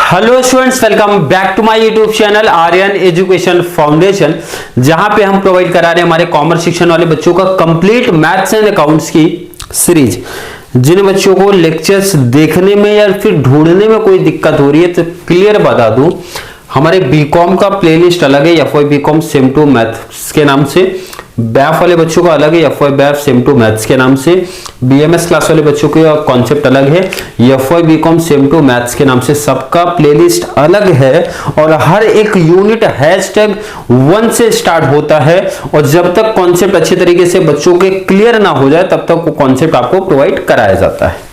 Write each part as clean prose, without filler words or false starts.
Hello students, welcome back to my YouTube channel Aryan Education Foundation, जहां पे हम provide करा रहे हैं हमारे कॉमर्स सेक्शन वाले बच्चों का कंप्लीट मैथ्स एंड अकाउंट्स की सीरीज। जिन बच्चों को लेक्चर्स देखने में या फिर ढूंढने में कोई दिक्कत हो रही है तो क्लियर बता दूं, हमारे बीकॉम का प्लेलिस्ट अलग है, FY BCom same to maths के नाम से। बैफ वाले बच्चों का अलग है, FY BAF same to maths के नाम से। बीएमएस क्लास वाले बच्चों का कॉन्सेप्ट अलग है, FY BCom same to maths के नाम से। सबका प्लेलिस्ट अलग है और हर एक यूनिट #1 से स्टार्ट होता है और जब तक कॉन्सेप्ट अच्छे तरीके से बच्चों के क्लियर ना हो जाए तब तक वो कॉन्सेप्ट आपको प्रोवाइड कराया जाता है।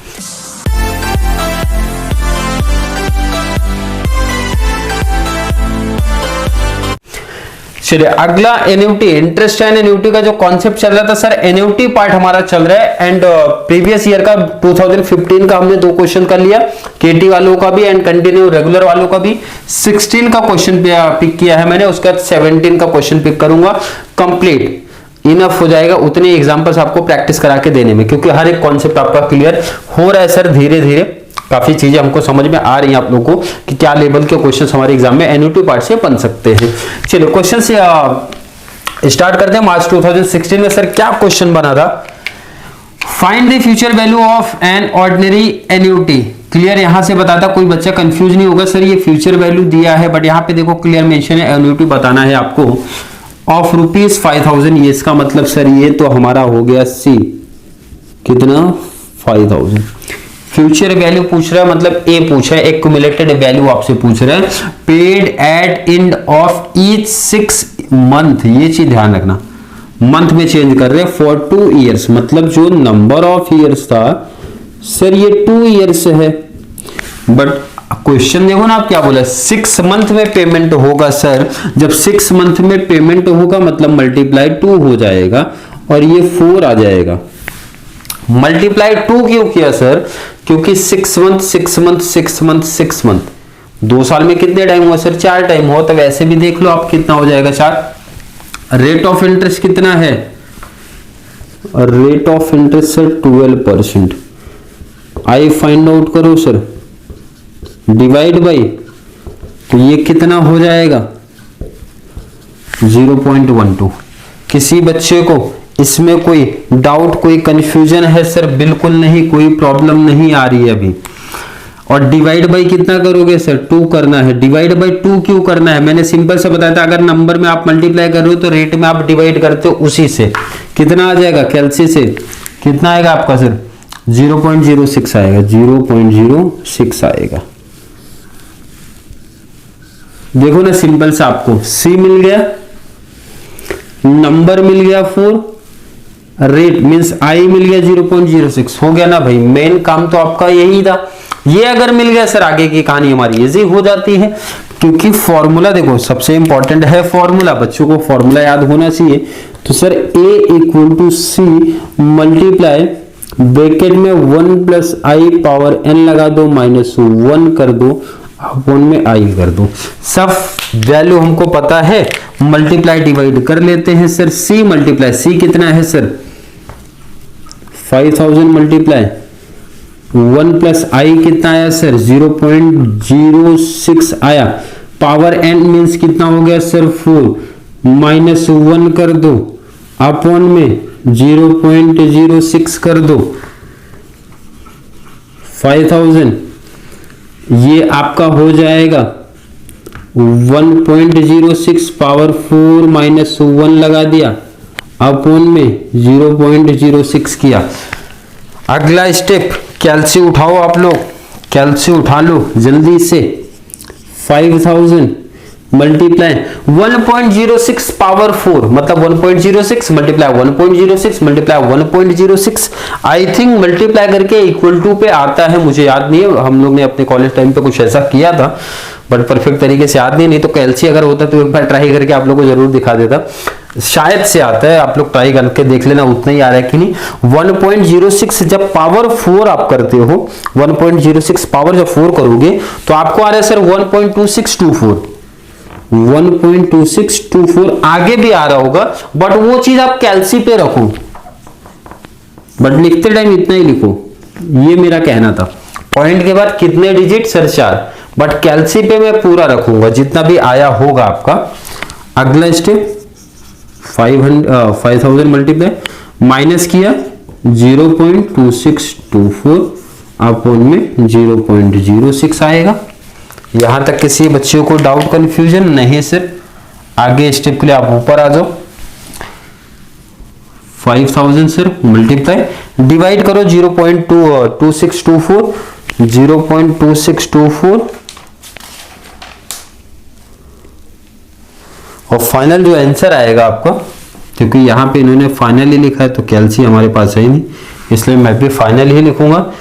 चलिए, अगला एन्युटी, इंटरेस्ट एंड एन्युटी का जो कॉन्सेप्ट चल रहा था सर, एन्युटी पार्ट हमारा चल रहा है एंड प्रीवियस ईयर का 2015 का हमने 2 क्वेश्चन कर लिया, केटी वालों का भी एंड कंटिन्यू रेगुलर वालों का भी। 16 का क्वेश्चन पिक किया है मैंने, उसके बाद 17 का क्वेश्चन पिक करूंगा। कंप्लीट इनफ हो जाएगा उतने एग्जांपल्स आपको प्रैक्टिस करा के देने में, क्योंकि हर एक कॉन्सेप्ट आपका क्लियर हो रहा है सर। धीरे धीरे काफी चीजें हमको समझ में आ रही हैं आप लोगों को कि क्या लेवल के क्वेश्चंस हमारे एग्जाम में एन्युटी पार्ट से बन सकते हैं। चलिए क्वेश्चन से स्टार्ट करते हैं। मार्च 2016 में सर क्या क्वेश्चन बना था? Find the future value of an ordinary annuity. Clear यहां से बताता, कोई बच्चा कंफ्यूज नहीं होगा सर ये फ्यूचर वैल्यू दिया है, बट यहां पे देखो क्लियर मेंशन है, एन्युटी बताना है आपको ऑफ ₹5000। ये इसका मतलब सर ये तो हमारा हो गया सी, कितना 5000। फ्यूचर वैल्यू पूछ रहा है, मतलब ए पूछ रहा है, एक्युमुलेटेड वैल्यू आपसे पूछ रहा है। Paid at end of each 6 month, ये चीज ध्यान रखना, मंथ में चेंज कर रहे हैं फॉर 2 ईयर्स, मतलब जो नंबर ऑफ ईयर्स था सर ये 2 ईयर्स है। बट क्वेश्चन देखो ना आप क्या बोला, 6 मंथ में पेमेंट होगा सर। जब 6 मंथ में पेमेंट होगा मतलब मल्टीप्लाई 2 हो जाएगा और ये 4 आ जाएगा। मल्टीप्लाई 2 क्यों किया सर? क्योंकि 6 मंथ 6 मंथ 6 मंथ 6 मंथ 2 साल में कितने टाइम हुआ सर? 4 टाइम हो, तो वैसे भी देख लो आप कितना हो जाएगा 4। रेट ऑफ इंटरेस्ट कितना है? Rate of interest sir 12%। I find out करो सर, डिवाइड बाई, तो ये कितना हो जाएगा 0.12। किसी बच्चे को इसमें कोई डाउट, कोई कंफ्यूजन है सर? बिल्कुल नहीं, कोई प्रॉब्लम नहीं आ रही है अभी। और डिवाइड बाई कितना करोगे सर? 2 करना है। डिवाइड बाई 2 क्यों करना है? मैंने सिंपल से बताया था, अगर नंबर में आप मल्टीप्लाई कर रहे हो तो रेट में आप डिवाइड करते हो उसी से। कितना आ जाएगा कैलसी से? कितना आएगा आपका सर? 0.06 आएगा, 0.06 आएगा। देखो ना सिंपल से, आपको सी मिल गया, नंबर मिल गया 4, रेट मींस आई मिल गया 0.06। हो गया ना भाई, मेन काम तो आपका यही था। ये अगर मिल गया सर, आगे की कहानी हमारी इजी हो जाती है, क्योंकि फॉर्मूला देखो सबसे इंपॉर्टेंट है फॉर्मूला। बच्चों को फॉर्मूला याद होना चाहिए। तो sir A = C multiply bracket में 1 + i पावर n लगा दो, -1 कर दो, अपॉन में i कर दो। सब वैल्यू हमको पता है, मल्टीप्लाई डिवाइड कर लेते हैं सर। C मल्टीप्लाई C कितना है सर? 5000 मल्टीप्लाई 1 + i कितना आया सर? 0.06 आया। पावर n मींस कितना हो गया सर? 4, -1 कर दो, अपॉन में 0.06 कर दो, 5000। ये आपका हो जाएगा 1.06 पावर 4 -1 लगा दिया, अपॉन में 0.06 किया। अगला स्टेप, कैलसी उठाओ आप लोग, कैलसी उठा लो जल्दी से। 5000 मल्टीप्लाई 1.06 पावर 4 मतलब 1.06 multiply 1.06 multiply 1.06। I think multiply करके इक्वल टू पे आता है, मुझे याद नहीं है, हम लोग ने अपने कॉलेज टाइम पे कुछ ऐसा किया था, बट परफेक्ट तरीके से याद नहीं तो कैलसी अगर होता तो एक बार ट्राई करके आप लोग को जरूर दिखा देता। शायद से आता है, आप लोग ट्राई करके देख लेना उतना ही आ रहा है कि नहीं। 1.06 जब पावर 4 आप करते हो, 1.06 पावर जब 4 करोगे तो आपको आ रहा है सर 1.2624। 1.2624 आगे भी आ रहा होगा, बट वो चीज आप कैलसी पे रखो, बट लिखते टाइम इतना ही लिखो, ये मेरा कहना था। पॉइंट के बाद कितने डिजिट सर? 4। बट कैल्सी पे मैं पूरा रखूंगा जितना भी आया होगा आपका। अगला स्टेप 5000 मल्टीप्लाई माइनस किया 0.2624 अपॉन में 0.06 आएगा। यहां तक किसी बच्चों को डाउट कंफ्यूजन नहीं सर? आगे स्टेप के लिए आप ऊपर आ जाओ। 5000 सर मल्टीप्लाई डिवाइड करो 0.2624 और फाइनल जो आंसर आएगा आपका, क्योंकि यहां पे इन्होंने फाइनल ही लिखा है तो कैल्सी हमारे पास है ही नहीं, इसलिए मैं भी फाइनल ही लिखूंगा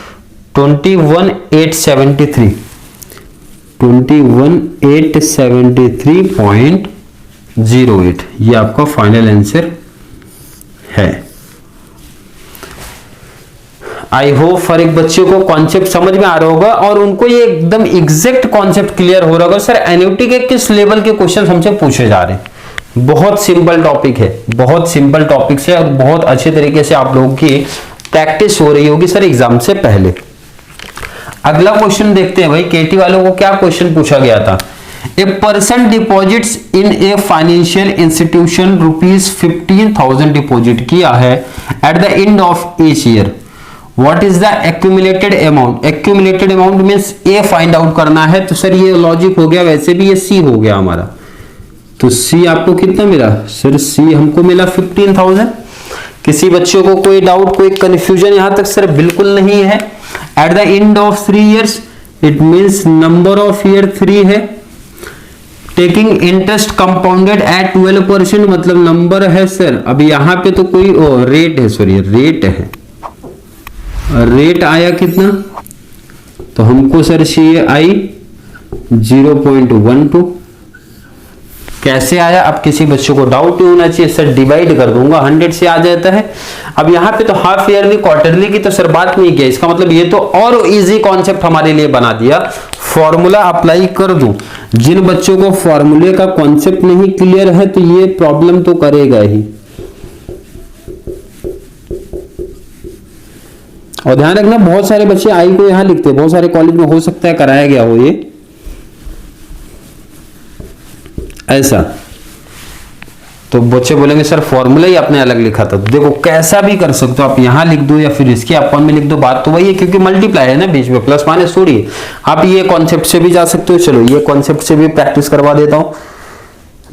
21873.08 ये आपका फाइनल आंसर है। आई होप हर एक बच्चे को कॉन्सेप्ट समझ में आ रहा होगा और उनको ये एकदम एग्जैक्ट कॉन्सेप्ट क्लियर हो रहा होगा सर एन्युटी के किस लेवल के क्वेश्चन हमसे पूछे जा रहे हैं। बहुत सिंपल टॉपिक है, बहुत सिंपल टॉपिक से और बहुत अच्छे तरीके से आप लोगों की प्रैक्टिस हो रही होगी सर एग्जाम से पहले। अगला क्वेश्चन देखते हैं भाई, केटी वालों को क्या क्वेश्चन पूछा गया था। A person deposits in a financial institution ₹15,000 deposit किया है at the end of each year, what is the accumulated amount. Accumulated amount means A find out करना है, तो सर ये लॉजिक हो गया, वैसे भी ये सी हो गया हमारा। तो सी आपको कितना मिला सर? सी हमको मिला 15,000। किसी बच्चों को कोई डाउट कोई कंफ्यूजन यहां तक सर? बिल्कुल नहीं है। At the end of 3 years it means number of year 3 है। टेकिंग इंटरेस्ट कंपाउंडेड एट 12% मतलब नंबर है सर। अब यहां पे तो कोई रेट है, सॉरी रेट है, रेट आया कितना, तो हमको सर चाहिए आई 0.12। कैसे आया? अब किसी बच्चों को डाउट नहीं होना चाहिए सर, डिवाइड कर दूंगा 100 से आ जाता है। अब यहाँ पे तो हाफ ईयरली क्वार्टरली की तो सर बात नहीं किया, इसका मतलब ये तो और इजी कॉन्सेप्ट हमारे लिए बना दिया। फॉर्मूला अप्लाई कर दूं, जिन बच्चों को फॉर्मूले का कॉन्सेप्ट नहीं क्लियर है तो ये प्रॉब्लम तो करेगा ही। और ध्यान रखना बहुत सारे बच्चे आई को यहां लिखते हैं, बहुत सारे कॉलेज में हो सकता है कराया गया हो ये ऐसा, तो बच्चे बोलेंगे सर फॉर्मूला ही आपने अलग लिखा था। देखो कैसा भी कर सकते हो आप, यहां लिख दो या फिर इसके अपॉन में लिख दो, बात तो वही है, क्योंकि मल्टीप्लाई है ना बीच में, प्लस माइनस थोड़ी है। आप ये कॉन्सेप्ट से भी जा सकते हो, चलो ये कॉन्सेप्ट से भी प्रैक्टिस करवा देता हूं,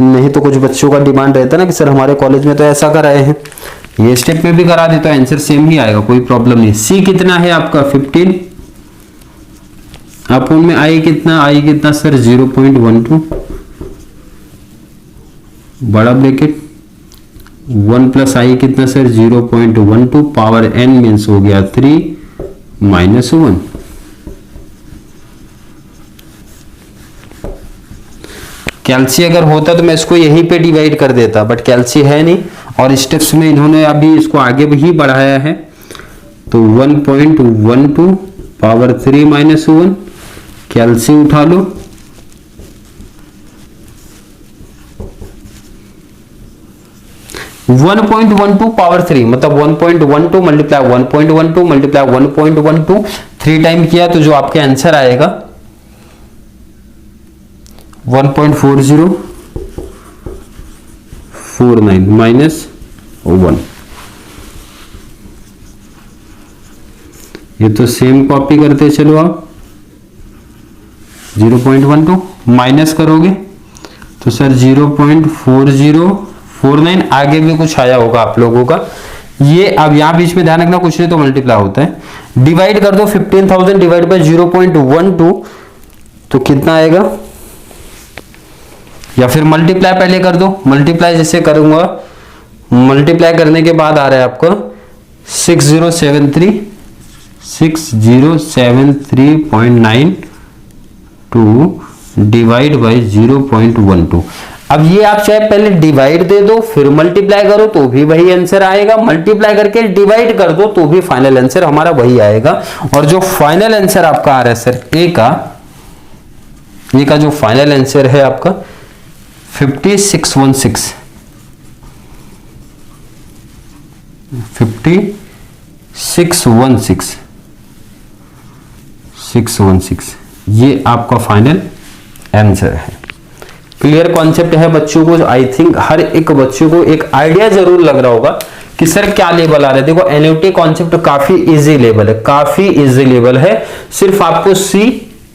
नहीं तो कुछ बच्चों का डिमांड रहता है ना कि सर हमारे कॉलेज में तो ऐसा कराए हैं, ये स्टेप में भी करा देता हूं, आंसर सेम ही आएगा, कोई प्रॉब्लम नहीं। सी कितना है आपका 15 अपॉन में आई कितना सर 0.12 बड़ा ब्रैकेट 1 प्लस आई कितना सर 0.12 पावर n मीन्स हो गया 3 माइनस 1। कैल्सी अगर होता तो मैं इसको यहीं पे डिवाइड कर देता, बट कैल्सी है नहीं और स्टेप्स में इन्होंने अभी इसको आगे भी बढ़ाया है, तो 1.12 पावर 3 माइनस 1 कैल्सी उठा लो, 1.12 पावर 3 मतलब 1.12 मल्टीप्लाई 1.12 मल्टीप्लाई 1.12 3 टाइम किया तो जो आपके आंसर आएगा 1.4049 माइनस 1। ये तो सेम कॉपी करते चलो आप, 0.12 माइनस करोगे तो सर 0.4049, आगे भी कुछ आया होगा आप लोगों का ये। अब यहां बीच में ध्यान रखना कुछ नहीं तो मल्टीप्लाई होता है, डिवाइड कर दो 15,000 डिवाइड बाय 0.12 तो कितना आएगा, या फिर मल्टीप्लाई पहले कर दो, मल्टीप्लाई जैसे करूंगा, मल्टीप्लाई करने के बाद आ रहा है आपको 6073.92 डिवाइड बाय 0.12। अब ये आप चाहे पहले डिवाइड दे दो फिर मल्टीप्लाई करो तो भी वही आंसर आएगा, मल्टीप्लाई करके डिवाइड कर दो तो भी फाइनल आंसर हमारा वही आएगा। और जो फाइनल आंसर आपका आ रहा है सर ए का जो फाइनल आंसर है आपका 5616 ये आपका फाइनल आंसर है। क्लियर कॉन्सेप्ट है बच्चों को? आई थिंक हर एक बच्चों को एक आइडिया जरूर लग रहा होगा कि सर क्या लेवल आ रहा है। देखो एनयूटी कॉन्सेप्ट काफी इजी लेवल है, काफी इजी लेवल है। सिर्फ आपको C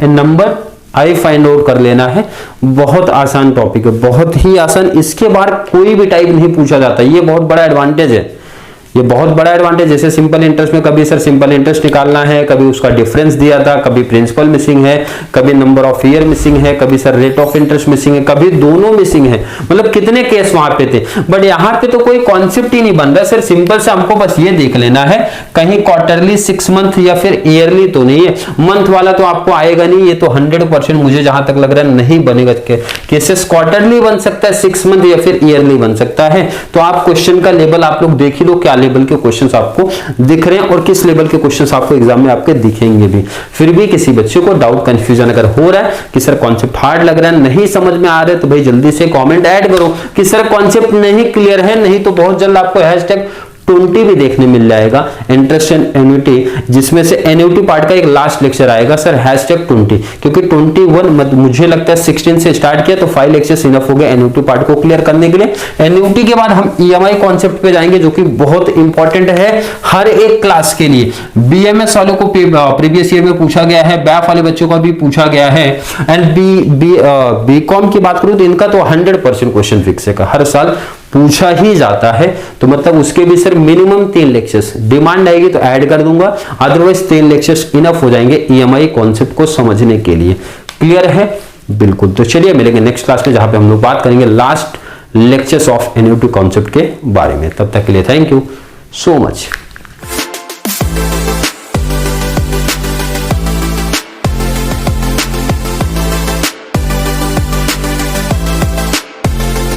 number I find out कर लेना है। बहुत आसान टॉपिक है, बहुत ही आसान। इसके बाद कोई भी टाइप नहीं पूछा जाता, ये बहुत बड़ा एडवांटेज है, ये बहुत बड़ा एडवांटेज। जैसे सिंपल इंटरेस्ट में कभी सर सिंपल इंटरेस्ट निकालना है, कभी उसका डिफरेंस दिया था, कभी प्रिंसिपल मिसिंग है, कभी नंबर ऑफ ईयर मिसिंग है, कभी sir rate of interest missing है, कभी दोनों मिसिंग है। मतलब कितने केस वहां पे थे, बट यहाँ पे तो कोई कॉन्सेप्ट ही नहीं बन रहा। सर सिंपल से हमको बस ये देख लेना है कहीं क्वार्टरली, 6 मंथ या फिर ईयरली तो नहीं है। मंथ वाला तो आपको आएगा नहीं, ये तो 100% मुझे जहां तक लग रहा है नहीं बनेगा। केसेस क्वार्टरली बन सकता है, 6 मंथ या फिर ईयरली बन सकता है। तो आप क्वेश्चन का लेवल आप लोग देख ही लो, क्या लेवल के क्वेश्चंस आपको दिख रहे हैं और किस लेवल के क्वेश्चंस आपको एग्जाम में आपके दिखेंगे भी। फिर भी किसी बच्चे को डाउट कंफ्यूजन अगर हो रहा है कि सर कॉन्सेप्ट हार्ड लग रहा है, नहीं समझ में आ रहा है, तो भाई जल्दी से कमेंट ऐड करो कि सर कॉन्सेप्ट नहीं क्लियर है। नहीं तो बहुत जल्द आपको #20 भी देखने मिल जाएगा, इंटरेस्ट एंड एन्युटी, जिसमें से एन्युटी पार्ट का एक लास्ट लेक्चर आएगा सर #20, क्योंकि 21 मुझे लगता है 16 से स्टार्ट किया तो 5 लेक्चर्स इनफ हो गए एन्युटी पार्ट को क्लियर करने के लिए। एन्युटी के बाद हम ईएमआई कॉन्सेप्ट पे जाएंगे, जो कि बहुत इंपॉर्टेंट है हर एक क्लास के लिए। बीएमएस वालों को प्रीवियस ईयर में पूछा गया है, बैफ वाले बच्चों का भी पूछा गया है, एंड बीकॉम की बात करूं तो इनका तो 100% क्वेश्चन फिक्स है, हर साल पूछा ही जाता है। तो मतलब उसके भी सर मिनिमम 3 लेक्चर्स, डिमांड आएगी तो ऐड कर दूंगा, अदरवाइज 3 लेक्चर्स इनफ हो जाएंगे ईएमआई कॉन्सेप्ट को समझने के लिए। क्लियर है? बिल्कुल। तो चलिए मिलेंगे नेक्स्ट क्लास में, जहां पे हम लोग बात करेंगे last lectures of annuity concept के बारे में। तब तक के लिए थैंक यू सो मच।